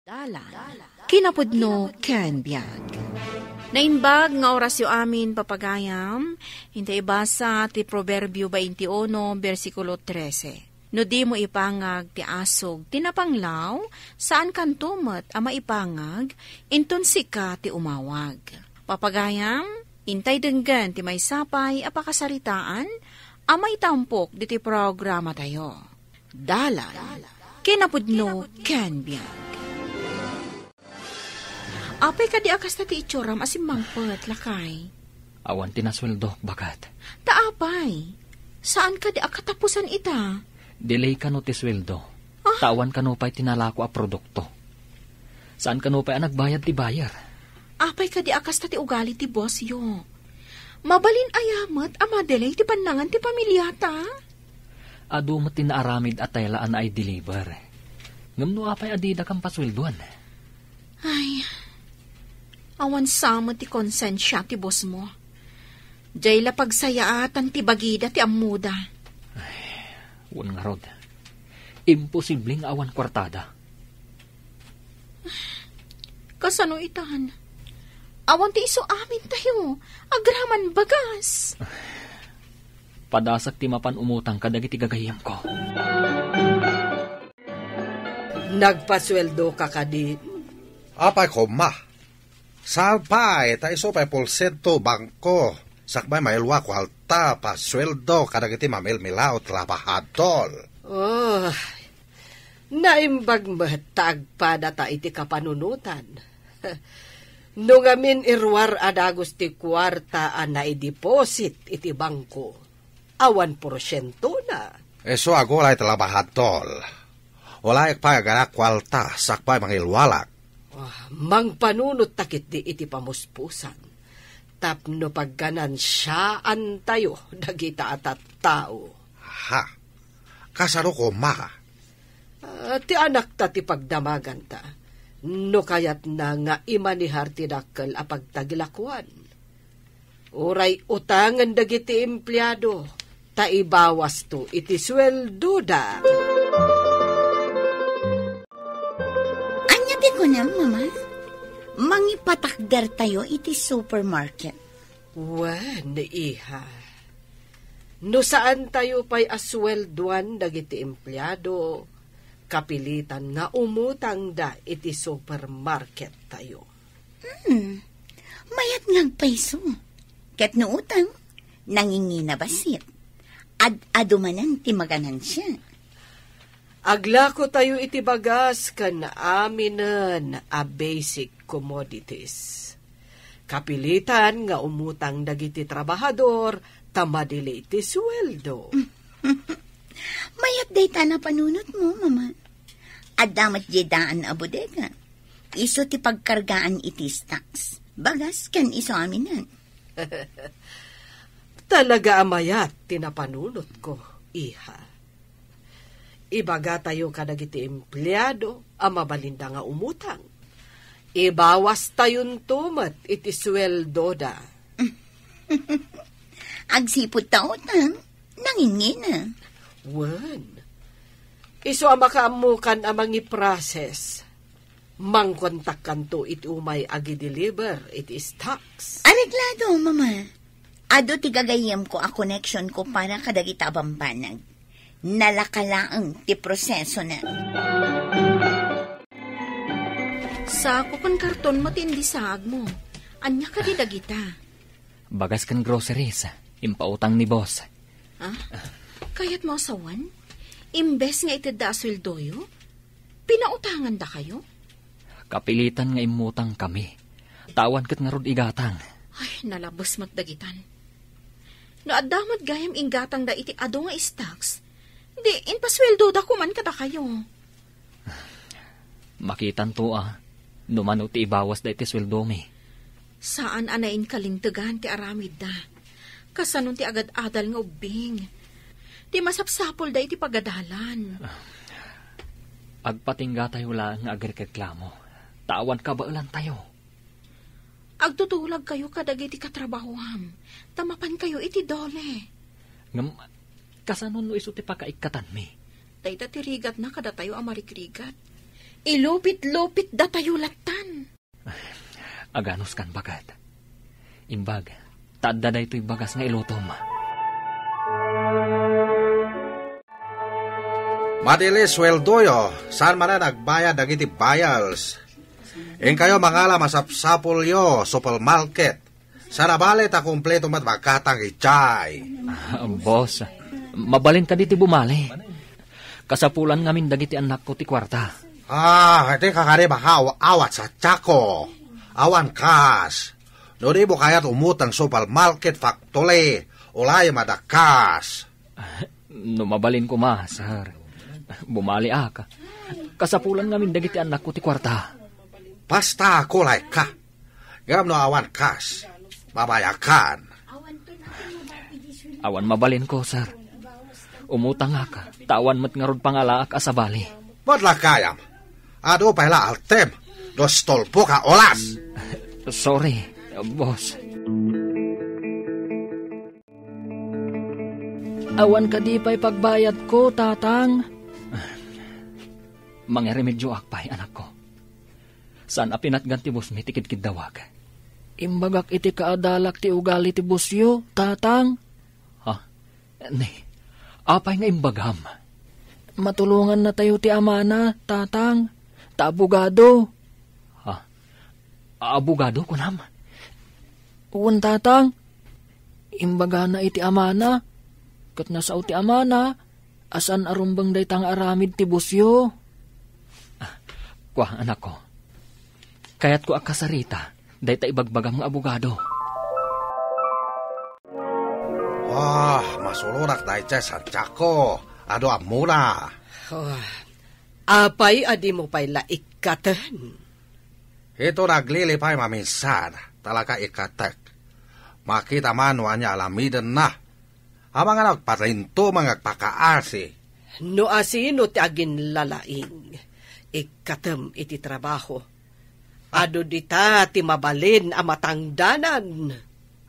Dalan, kinapudno ken biag. Naimbag nga oras yu amin papagayam, hintay basa ti Proverbio 21, versikulo 13. No di mo ipangag ti asog, tinapanglaw, saan kan tumet ama ipangag, inton sika ti umawag. Papagayam, hintay denggan ti may sapay apakasaritaan, amay tampok di ti programa tayo. Dalan, kinapudno ken biag. Apay ka di akas na ti itsuram asim mangpet, lakay. Awan tinasweldo, bagat. Taapay, saan ka di akatapusan ita? Delay ka no ti sweldo. Tawan ka no pa'y tinalako a produkto. Saan ka no pa'y nagbayad ti bayar? Apay ka di akas na ti ugali ti boss yo. Mabalin ayamat ama delay ti panangan ti pamilyata. Adu mo tinaaramid at taylaan ay deliver. Ngam no apay adida kang pasweldoan. Ay, awan sama ti konsensya ti boss mo. Diyay la pagsayaatan ti bagida ti amuda. Ay, wan nga rod. Imposibleng awan kwartada. Kasano itahan? Awan ti iso amin tayo. Agraman bagas. Padasak ti mapan umutang kadag iti gagayam ko. Nagpasweldo ka kadi. Apay ko, ma. Salpay, ta iso pa'y pulsento bangko. Sakbay mailwa ko halta pa sweldo kadagiti mamilmilaw trabahadol. Oh, naimbag matag pa data iti kapanunutan. Nung amin irwar adagos ti kwarta na i-deposit iti bangko. Awan porsyento na. Eso agulay trabahadol. Wala pa aganak kwalta sakbay mangilwalak. Mangpanunot takit di iti pamuspusan. Tapno pagganan siyaan tayo, dagita atat tao. Ha? Kasaro ko, ma? Ti anak ta ti pagdamagan ta. No kayat na nga imanihar ti dakkel a pagtagilakwan. Uray utangan dagiti empleyado, ta ibawas to iti sweldo da. Ko na, mama. Mangipatakder tayo iti supermarket. Wan, iha. No saan tayo pa'y aswelduan dagiti empleyado, kapilitan nga umutang da iti supermarket tayo. Mayat ngagpaiso. Ket no utang, nangingina basit. Adumanan ti maganan siya. Aglako tayo iti bagas kan aminan a basic commodities. Kapilitan nga umutang dagiti trabahador, tamadili iti sweldo. Mayat day na panunot mo, mama. Adamat jedaan a bodega. Iso ti pagkargaan iti stocks. Bagas kan iso aminan. Talaga amayat tinapanunot ko, iha. Ibaga tayo kadagiti empleyado a mabalinda nga umutang. Ibawas tayon tumat iti sweldo da. Agsipod ta utang, nangingina. Wan. Iso amakaamukan amang i-process. Mangkontak kanto iti umay agi-deliver iti stocks. Areglado, mama. Ado ti gagayem ko a connection ko para kadagita abambanag. Nalakalaang ti proseso na. Sa kupan karton matindi saag mo. Anya ka di dagita. Bagas kan groceries. Impautang ni boss. Kayat mo asawan? Imbes nga itida sweldoyo? Pinautangan da kayo? Kapilitan nga imutang kami. Tawan kat nga rod igatang. Ay, nalabos mat dagitan. No adamot gayam ingatang da iti ado nga stocks. Di, inpasweldo da kuman kada kayo. Makitan to Numano ti ibawas da iti sweldo mi. Saan anain kalintagan ti aramid da? Kasanon ti agad-adal nga ubing. Ti masapsapol da iti pagadalan. Agpatingga tayo lang nga agreklamo. Tawan ka ba ulan tayo? Agtutulag kayo kadag iti katrabahoam. Tamapan kayo iti dole. Ngam, kasanon no iso ti pakaikatan mi. Dayta tirigat na kada tayo amarikrigat. Ilupit-lupit da tayo latan. Aganos kan bagat. Imbag, taadda da ito'y bagas nga ilutom. Madili sweldo yo, saan man na nagbayad dagiti bayals. In kayo mangala masapsapol yo, supal market. Sana bali ta kumpleto mat magkatang ichay. Boss, mabalin ka diti bumali. Kasapulan ngamin dagiti anak ko ti kwarta. Iti kakari baka awat sa tsako. Awan kas. No di mo kaya't umutang supal market factory. Ulay madakas. No mabalin ko sir. Bumali ka. Kasapulan ngamin dagiti anak ko ti kwarta. Basta kulay ka. Gam no awan kas. Babayakan. Awan mabalin ko, sir. Umutang ka. Tawan mat ngarod pangalaak asabali. Madla kayam. Ado pala altem. Dos tolpo ka olas. Sorry, boss. Awan ka di pa'y pagbayad ko, tatang. Mangiremedyo akpay, anak ko. Saan apinatgan ti bus mi tikid-kid dawag? Imbagak iti kaadalak ti ugali ti busyo, tatang. Ha? Ne, apay nga imbagam. Matulungan na tayo ti amana, tatang. Ta abogado. Ha? Abogado ko nam? Uwan, tatang. Imbaga na iti amana. Kat nasao ti amana, asan arumbang daytang aramid ti busyo. Kwa, anak ko. Kaya't ko akasarita, dayta ibagbagam nga abogado. Masulurak dahi chay sanchako. Ado amuna. Apay adi mo pa'y laikatan. Ito naglilipay maminsan. Talaga ikatek. Makita man wanya alamidan na. Ang mga nagparinto mga pakaasi. No asino ti agin lalaing. Ikatem iti trabaho. Ado dita ti mabalin a matangdanan.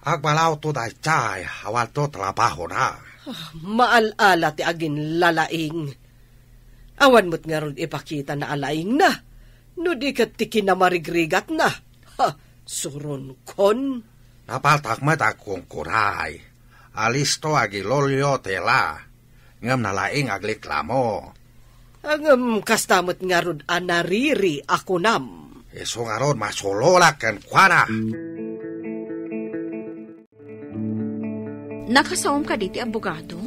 Agbalaw to dahi chay. Awal to trabaho na. Maalala ti agin lalaing. Awan mo't nga ron ipakita na alaing na. No di kat ti kinamarigrigat na. Suron kon. Napaltakmat akong kuray. Alisto agilolyo tela. Ngam nalaing agliklamo. Ang kastamot nga ron anariri ako nam. Iso nga ron masulolak kan kwana. Nakasaom ka diti abogado?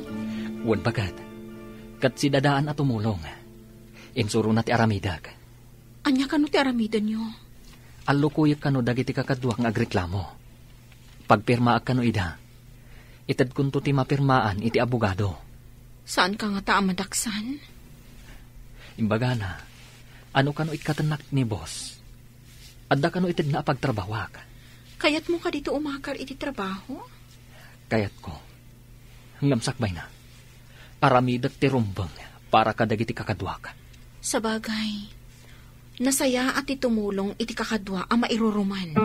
Wan bagat. Kat si dadaan at tumulong. Insuro na ti aramidag. Anya ka no ti aramida nyo? Alukuyag ka no dagiti kakadwa ng agreklamo. Pagpirma ka no ida. Itad kunto ti mapirmaan iti abogado. Saan ka nga taamadaksan? Imbaga na, ano ka no ikatanak ni boss? Adda ka no itad na pagtrabawak. Kayat mo ka dito umakar iti trabaho? Kayat ko. Ngamsakbay na. Aramidag ti rumbang para kadagiti kakadwa ka. Sabagay, nasaya at itumulong iti kakadwa ang mairuruman.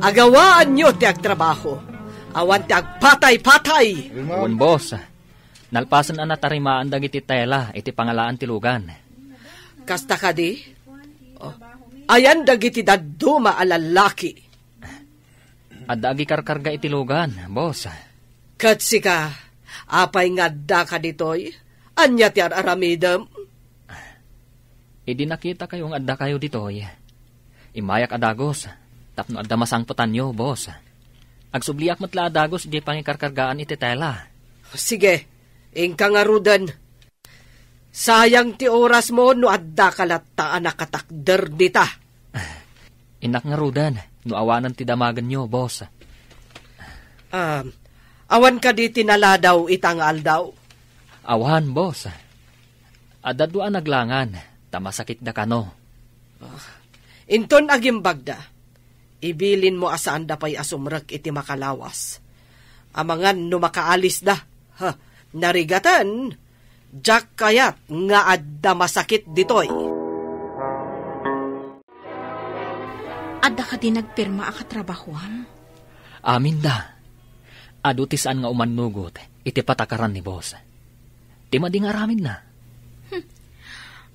Agawaan nyo ti agtrabaho. Awan ti agpatay-patay. Wan boss, nalpasan ang natarimaan dagiti tela iti pangalaan ti lugan. Kasta ka di? Ayan dagiti daduma alalaki. At dagi karkarga iti lugan, boss. Katsi ka, apay nga da ka ditoy, anya ti aramidam. Idi nakita kayong adda kayo ditoy. Imayak adagos, tapno adda masangputan nyo, boss. Agsubliak matla adagos, di pangikarkargaan iti tela. Sige, ingka nga rudan. Sayang ti oras mo no adda kalataan nakatakder dita. Inak nga rudan, no awanan ti damagan nyo, boss. Awan ka di tinaladaw itangal daw. Awan, boss. Adadua naglangan, tamasakit da kano. Inton agimbagda, ibilin mo asaan da pa'y asumrek iti makalawas. Amangan no makaalis da, narigatan, jak kayat nga adda masakit ditoy. Adda ka din nagpirma akatrabahuam? Amin da. Adutisaan nga umanugot, iti patakaran ni boss. Ti mading aramid na.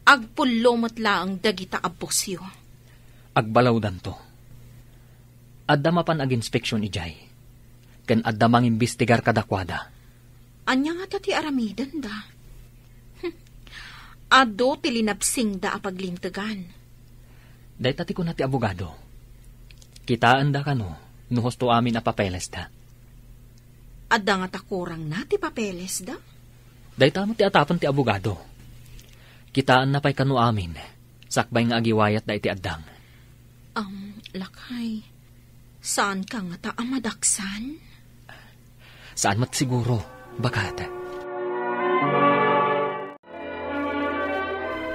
Agpulomot laang dagita abusyo. Agbalaw danto. Adda mapan ag-inspeksyon ijay. Ken adda mangimbestigar kadakwada. Anya nga ti aramidan da. Ado ti linabsing da apaglintagan. Dahil tati ko na ti abogado. Kitaan da kano, nuhosto amin a papeles da. Adda nga takurang na ti papeles da. Dahil tamo ti atapan ti abogado. Kitaan na pa'y kano amin, sakbay nga agiwayat da iti addang. Lakay, saan ka nga ta amadaksan? Saan mat siguro, bakat?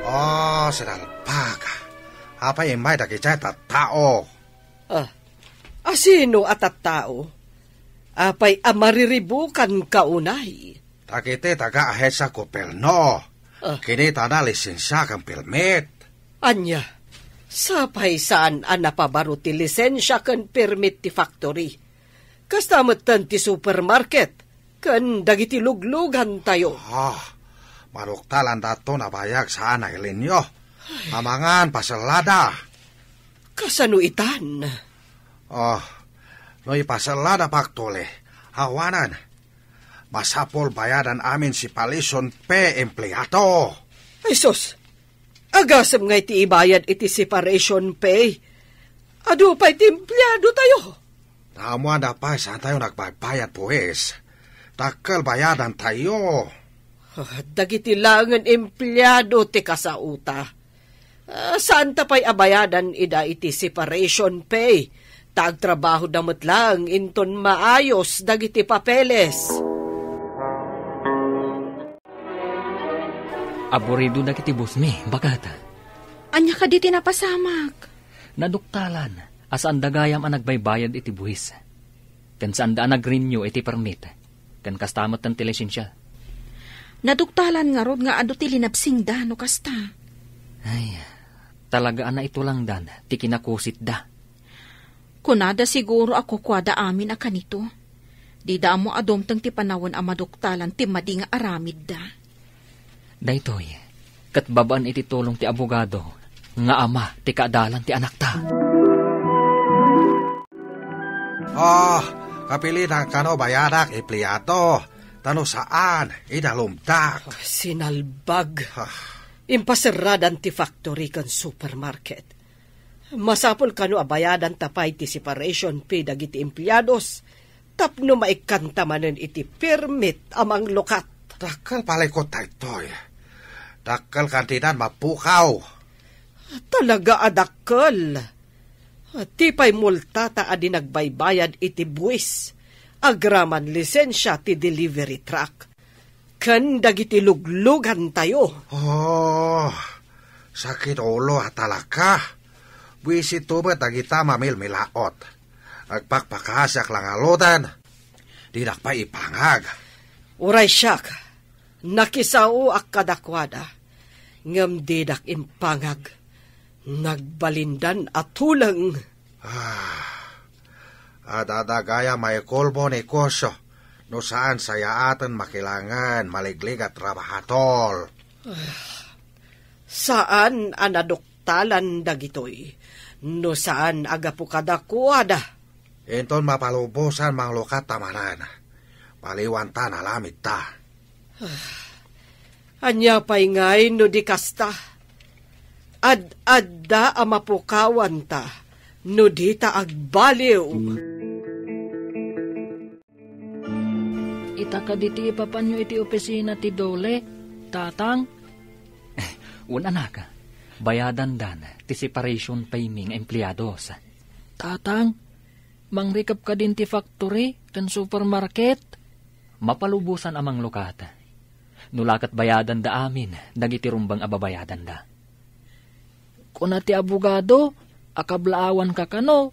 Oh, sinalpag. Apay imay dagiti tao. Sino at tao? Apay amariribukan kaunay. Dagiti taga-ahed sa gobyerno. Kinita na lisensya kang permit. Anya, sapay saan napabaro ti lisensya kan permit ti factory. Kastamatan ti supermarket, kan dagiti luglugan tayo. Maruktalan dato na bayag sa anay linyo. Amangan pasalada. Kasano itan? No ipasalada paktole. Hawanan. Masapol bayadan amin si Palison P. empleyado. Ay sus, agasam nga iti ibayad iti separation pay. Ado pa iti empleyado tayo. Namuan na pa saan tayo nagbayad pues. Takal bayadan tayo. Dagiti langan empleyado ti kasauta. Saan tapay abayadan ida iti separation pay? Tagtrabaho damot lang inton maayos dagiti papeles. Aborido na kiti busmi, bagata. Anya ka di tinapasamak. Naduktalan, asaan dagayam ang nagbaybayad iti buhis. Kan saan daan nag-renew iti permit. Kan kastamot ng lisensya. Naduktalan nga rod nga ado ti linabsing da no kasta. Ay, talaga na ito lang dan, ti kinakusit da. Kunada siguro ako kwada amin a kanito. Di da mo adomtang ti panawon a maduktalan ti madi nga aramid da. Daytoy, katbabaan iti tulong ti abogado, nga ama ti kaadalan ti anak ta. Kapilitan ka no bayadak empleyado. Tano saan, idalumdak. Sinalbag. Impaseradan ti factory kan supermarket. Masapol kano abayadan tapay ti separation pay dagiti empleados. Tapno maikanta manen iti permit amang lokat. Dakal palay ko taytoy. Dakal kantinan mapukaw. Talaga adakal. Tipay multa ta adi nagbaybayad iti buwis. Agraman lisensya ti delivery truck. Kan dagiti luglugan tayo. Sakit ulo talaka. Buwis ito ba dagita mamilmilaot. Agpakpakasak lang alutan. Didak pa ipangag. Uray siyak, nakisao ak kadakwada. Ngam didak impangag. Nagbalindan at tulang. Adadagaya may kolbo ni Koso. No saan sayaatan makilangan maliglig at trabahador. Saan anaduktalan dagitoy? No saan agapukadakwada? Inton mapalubusan mang lukat tamanan. Paliwanta na lamit ta. Anya pa'y ngay no di kasta. Ad-adda amapukawan ta. No di ta agbaliw. Itaka diti ipapanyo iti opisina ti Dole, tatang. Una ka, bayadan dan ti separation payment empleados. Tatang, mangrikap ka din ti factory, kan supermarket. Mapalubusan amang lokata. Nulakat bayadan da amin, dagiti rumbang ababayadan da. Kuna ti abogado, akablaawan ka kano.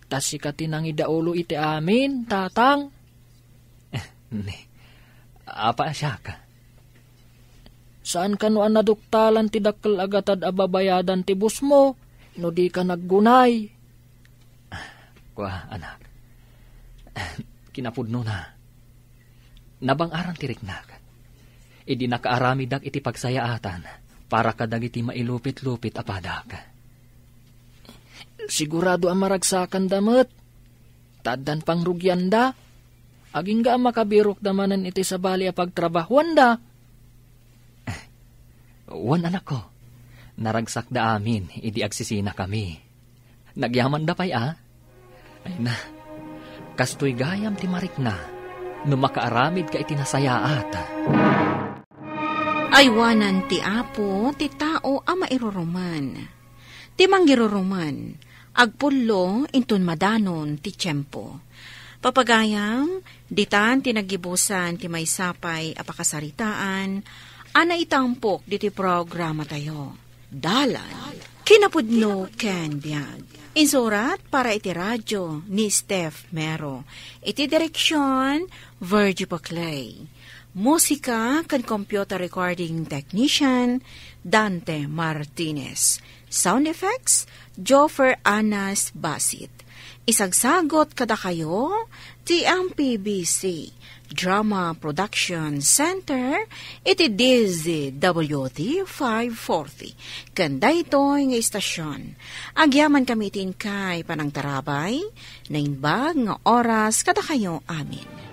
Tas sikatinang idaulo iti amin, tatang. Apa siya ka? Saan ka no naduktalan ti dakkel agatad ababayadan ti bus mo? No di ka naggunay. Kwa, anak. Kinapudno na. Nabang arang tiriknak. Idi nakaaramidak iti pagsayaatan. para kadagiti mailupit-lupit apadak. Sigurado ang maragsakan damat. Tadan pang rugyanda. Aging ga makabirok damanan iti sa bali a pagtrabahuan da. Wan anak ko, naragsak da amin, idi agsisina kami. Nagyaman da pay Ay na, kastoy gayam ti marik na, no makaaramid ka itinasayaat. Aywanan ti apo, ti tao ama iruruman. Ti manggiruruman, agpullo intun madanon ti tiyempo. Papagayam, ditan tinagibusan ti may sapay apakasaritaan, ana itampok diti programa tayo. Dalan, kinapudno ken biag. Insurat para iti radyo ni Steph Mero. Iti direksyon, Virgie Paclay. Musika kan computer recording technician, Dante Martinez. Sound effects, Joffer Anas Basit. Isagsagot kada kayo, ti MPBC Drama Production Center, iti DZWT 540. Kanda ito nga istasyon. Agyaman kami tin kay panang tarabay, na inbag nga oras kada kayo amin.